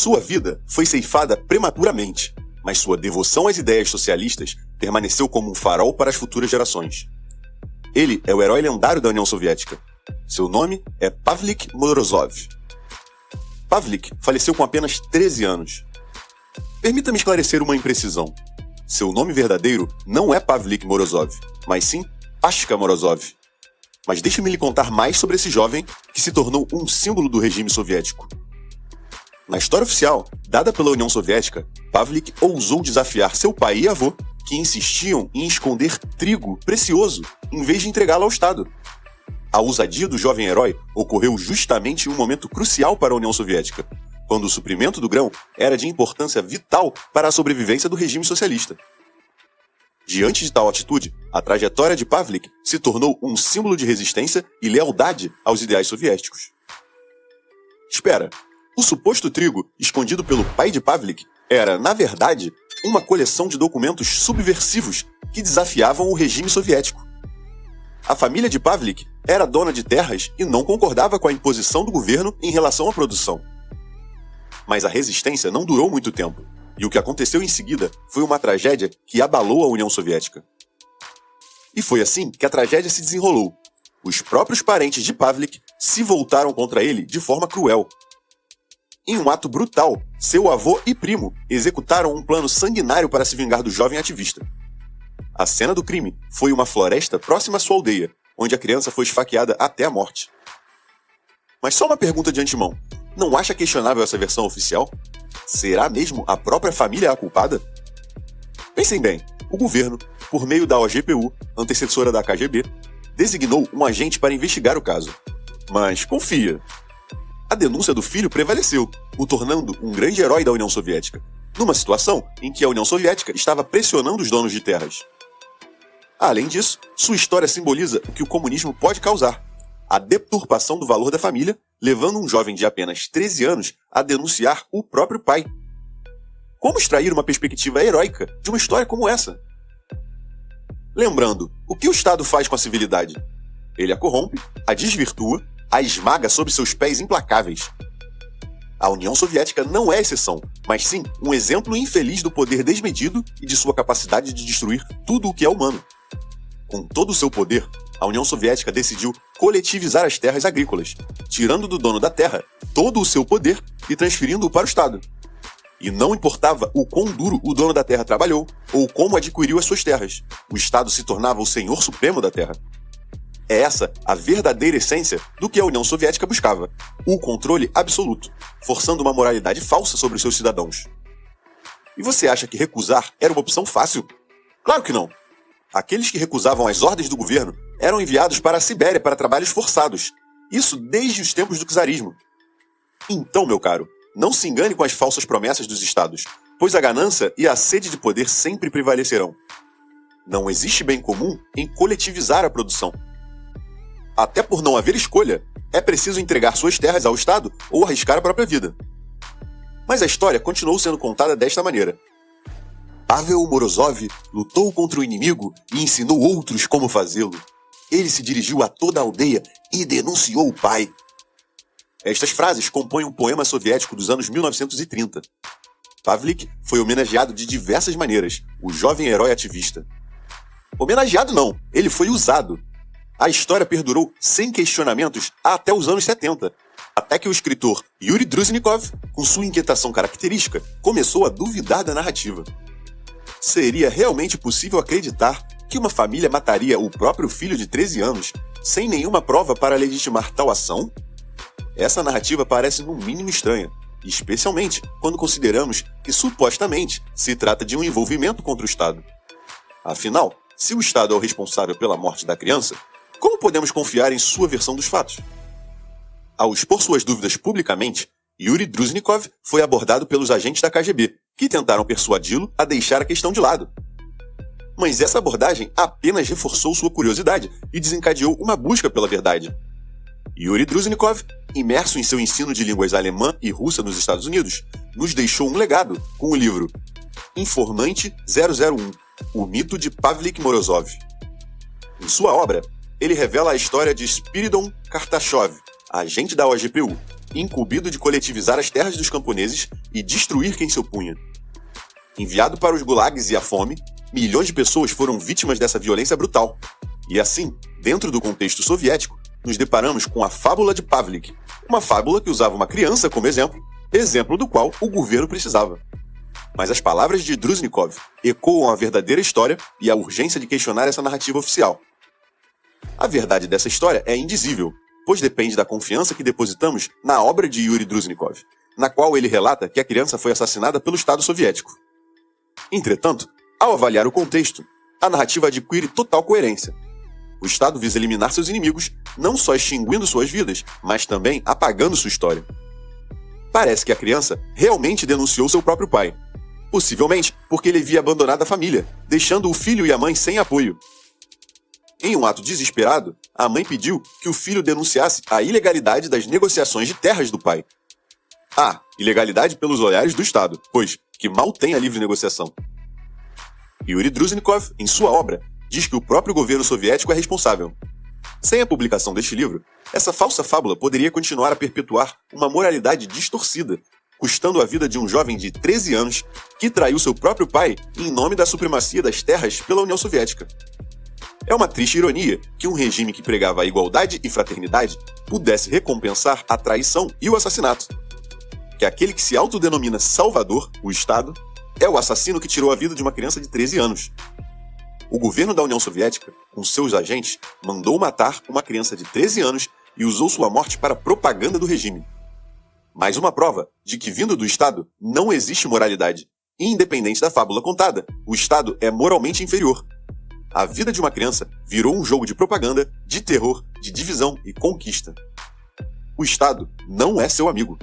Sua vida foi ceifada prematuramente, mas sua devoção às ideias socialistas permaneceu como um farol para as futuras gerações. Ele é o herói lendário da União Soviética. Seu nome é Pavlik Morozov. Pavlik faleceu com apenas 13 anos. Permita-me esclarecer uma imprecisão. Seu nome verdadeiro não é Pavlik Morozov, mas sim Pashka Morozov. Mas deixe-me lhe contar mais sobre esse jovem que se tornou um símbolo do regime soviético. Na história oficial, dada pela União Soviética, Pavlik ousou desafiar seu pai e avô, que insistiam em esconder trigo precioso em vez de entregá-lo ao Estado. A ousadia do jovem herói ocorreu justamente em um momento crucial para a União Soviética, quando o suprimento do grão era de importância vital para a sobrevivência do regime socialista. Diante de tal atitude, a trajetória de Pavlik se tornou um símbolo de resistência e lealdade aos ideais soviéticos. Espera, o suposto trigo escondido pelo pai de Pavlik era, na verdade, uma coleção de documentos subversivos que desafiavam o regime soviético. A família de Pavlik era dona de terras e não concordava com a imposição do governo em relação à produção. Mas a resistência não durou muito tempo, e o que aconteceu em seguida foi uma tragédia que abalou a União Soviética. E foi assim que a tragédia se desenrolou. Os próprios parentes de Pavlik se voltaram contra ele de forma cruel. Em um ato brutal, seu avô e primo executaram um plano sanguinário para se vingar do jovem ativista. A cena do crime foi uma floresta próxima à sua aldeia, onde a criança foi esfaqueada até a morte. Mas só uma pergunta de antemão. Não acha questionável essa versão oficial? Será mesmo a própria família a culpada? Pensem bem, o governo, por meio da OGPU, antecessora da KGB, designou um agente para investigar o caso. Mas confia. A denúncia do filho prevaleceu, o tornando um grande herói da União Soviética, numa situação em que a União Soviética estava pressionando os donos de terras. Além disso, sua história simboliza o que o comunismo pode causar: a deturpação do valor da família, levando um jovem de apenas 13 anos a denunciar o próprio pai. Como extrair uma perspectiva heróica de uma história como essa? Lembrando, o que o Estado faz com a civilidade? Ele a corrompe, a desvirtua, a esmaga sob seus pés implacáveis. A União Soviética não é exceção, mas sim um exemplo infeliz do poder desmedido e de sua capacidade de destruir tudo o que é humano. Com todo o seu poder, a União Soviética decidiu coletivizar as terras agrícolas, tirando do dono da terra todo o seu poder e transferindo-o para o Estado. E não importava o quão duro o dono da terra trabalhou ou como adquiriu as suas terras, o Estado se tornava o senhor supremo da terra. É essa a verdadeira essência do que a União Soviética buscava: o controle absoluto, forçando uma moralidade falsa sobre os seus cidadãos. E você acha que recusar era uma opção fácil? Claro que não! Aqueles que recusavam as ordens do governo eram enviados para a Sibéria para trabalhos forçados, isso desde os tempos do czarismo. Então, meu caro, não se engane com as falsas promessas dos estados, pois a ganância e a sede de poder sempre prevalecerão. Não existe bem comum em coletivizar a produção. Até por não haver escolha, é preciso entregar suas terras ao Estado ou arriscar a própria vida. Mas a história continuou sendo contada desta maneira. Pavel Morozov lutou contra o inimigo e ensinou outros como fazê-lo. Ele se dirigiu a toda a aldeia e denunciou o pai. Estas frases compõem um poema soviético dos anos 1930. Pavlik foi homenageado de diversas maneiras, o jovem herói ativista. Homenageado não, ele foi usado. A história perdurou sem questionamentos até os anos 70, até que o escritor Yuri Druzhnikov, com sua inquietação característica, começou a duvidar da narrativa. Seria realmente possível acreditar que uma família mataria o próprio filho de 13 anos sem nenhuma prova para legitimar tal ação? Essa narrativa parece no mínimo estranha, especialmente quando consideramos que supostamente se trata de um envolvimento contra o Estado. Afinal, se o Estado é o responsável pela morte da criança, como podemos confiar em sua versão dos fatos? Ao expor suas dúvidas publicamente, Yuri Druzhnikov foi abordado pelos agentes da KGB, que tentaram persuadi-lo a deixar a questão de lado. Mas essa abordagem apenas reforçou sua curiosidade e desencadeou uma busca pela verdade. Yuri Druzhnikov, imerso em seu ensino de línguas alemã e russa nos Estados Unidos, nos deixou um legado com o livro Informante 001, o mito de Pavlik Morozov. Em sua obra, ele revela a história de Spiridon Kartashov, agente da OGPU, incumbido de coletivizar as terras dos camponeses e destruir quem se opunha. Enviado para os gulags e a fome, milhões de pessoas foram vítimas dessa violência brutal. E assim, dentro do contexto soviético, nos deparamos com a fábula de Pavlik, uma fábula que usava uma criança como exemplo do qual o governo precisava. Mas as palavras de Druzhnikov ecoam a verdadeira história e a urgência de questionar essa narrativa oficial. A verdade dessa história é indizível, pois depende da confiança que depositamos na obra de Yuri Druzhnikov, na qual ele relata que a criança foi assassinada pelo Estado soviético. Entretanto, ao avaliar o contexto, a narrativa adquire total coerência. O Estado visa eliminar seus inimigos, não só extinguindo suas vidas, mas também apagando sua história. Parece que a criança realmente denunciou seu próprio pai, possivelmente porque ele havia abandonado a família, deixando o filho e a mãe sem apoio. Em um ato desesperado, a mãe pediu que o filho denunciasse a ilegalidade das negociações de terras do pai. Ah, ilegalidade pelos olhares do Estado, pois que mal tem a livre negociação. Yuri Druzhnikov, em sua obra, diz que o próprio governo soviético é responsável. Sem a publicação deste livro, essa falsa fábula poderia continuar a perpetuar uma moralidade distorcida, custando a vida de um jovem de 13 anos que traiu seu próprio pai em nome da supremacia das terras pela União Soviética. É uma triste ironia que um regime que pregava a igualdade e fraternidade pudesse recompensar a traição e o assassinato. Que aquele que se autodenomina Salvador, o Estado, é o assassino que tirou a vida de uma criança de 13 anos. O governo da União Soviética, com seus agentes, mandou matar uma criança de 13 anos e usou sua morte para propaganda do regime. Mais uma prova de que, vindo do Estado, não existe moralidade. Independente da fábula contada, o Estado é moralmente inferior. A vida de uma criança virou um jogo de propaganda, de terror, de divisão e conquista. O Estado não é seu amigo.